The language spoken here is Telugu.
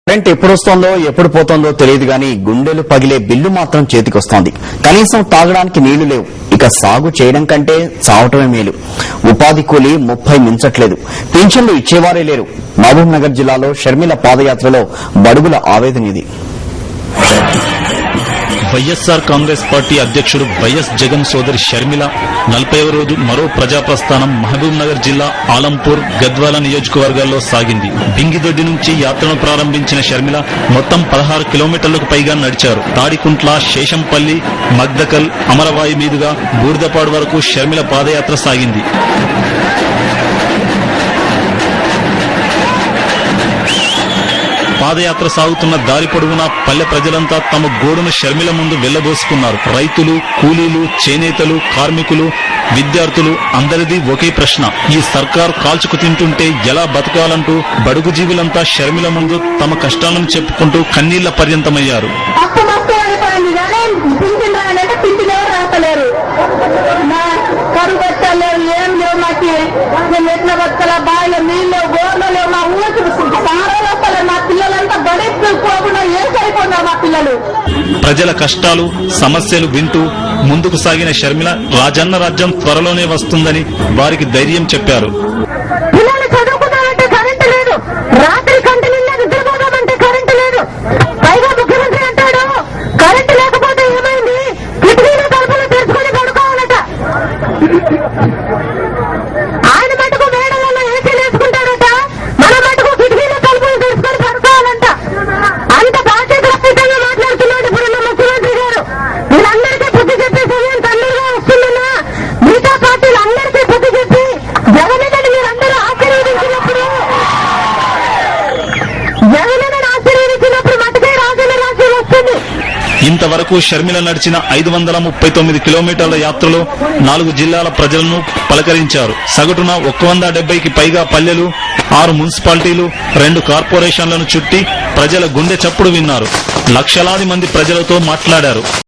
కరెంట్ ఎప్పుడు వస్తోందో ఎప్పుడు పోతోందో తెలియదు గానీ గుండెలు పగిలే బిల్లు మాత్రం చేతికొస్తోంది. కనీసం తాగడానికి నీళ్లు లేవు. ఇక సాగు చేయడం కంటే చావటమే మేలు. ఉపాధి కూలీ 30 మించట్లేదు. పింఛన్లు ఇచ్చేవారే లేరు. మహబూబ్ నగర్ జిల్లాలో షర్మిల పాదయాత్రలో బడుగుల ఆవేదన ఇది. వైఎస్ఆర్ కాంగ్రెస్ పార్టీ అధ్యక్షుడు వైఎస్ జగన్ సోదరి షర్మిల 40వ రోజు మరో ప్రజాప్రస్థానం మహబూబ్ నగర్ జిల్లా ఆలంపూర్ గద్వాల నియోజకవర్గాల్లో సాగింది. బింగిదొడ్డి నుంచి యాత్రను ప్రారంభించిన షర్మిల మొత్తం 16 కిలోమీటర్లకు పైగా నడిచారు. తాడికుంట్ల, శేషంపల్లి, మగ్దకల్, అమరవాయి మీదుగా బూర్దపాడు వరకు షర్మిల పాదయాత్ర సాగింది. పాదయాత్ర సాగుతున్న దారి పొడవునా పల్లె ప్రజలంతా తమ గోడును షర్మిల ముందు వెళ్లబోసుకున్నారు. రైతులు, కూలీలు, చేనేతలు, కార్మికులు, విద్యార్థులు అందరిది ఒకే ప్రశ్న: ఈ సర్కార్ కాల్చుకు తింటుంటే ఎలా బతకాలంటూ బడుగు జీవులంతా షర్మిల ముందు తమ కష్టాలను చెప్పుకుంటూ కన్నీళ్ల పర్యంతమయ్యారు. ప్రజల కష్టాలు, సమస్యలు వింటూ ముందుకు సాగిన షర్మిల రాజన్న రాజ్యం త్వరలోనే వస్తుందని వారికి ధైర్యం చెప్పారు. పిల్లలు చదువుకున్నారంటే కరెంటు లేదు, రాత్రి కంటి నిండా నిద్రపోదామంటే కరెంటు లేదు. పైగా ముఖ్యమంత్రి అంటాడు కరెంటు లేకపోతే ఏమైంది, కిటికీలు తలుపులు తెరుచుకొని పడుకోవాలట. ఆయన మటుకు మేడలలో ఏసీలు వేసుకుంటాడట, మన మటుకు కిటికీలు తలుపులు తెరుచుకొని పడుకోవాలంట. అంత బాధ్యత రహితంగా మాట్లాడుతున్నాడు ఇప్పుడున్న ముఖ్యమంత్రి గారు. వీళ్ళందరికీ బుద్ధి చెప్పే సమయం తొందరగా వస్తుందన్నా మిగతా పార్టీలు అందరికీ బుద్ధి చెప్పి జగన్ మీరందరూ ఆశీర్వదించినప్పుడు మటుకే రాజన్న రాజ్యం వస్తుంది. ఇంతవరకు షర్మిల నడిచిన 539 కిలోమీటర్ల యాత్రలో 4 జిల్లాల ప్రజలను పలకరించారు. సగటున 170కి పైగా పల్లెలు, 6 మున్సిపాలిటీలు, 2 కార్పొరేషన్లను చుట్టి ప్రజల గుండె చప్పుడు విన్నారు. లక్షలాది మంది ప్రజలతో మాట్లాడారు.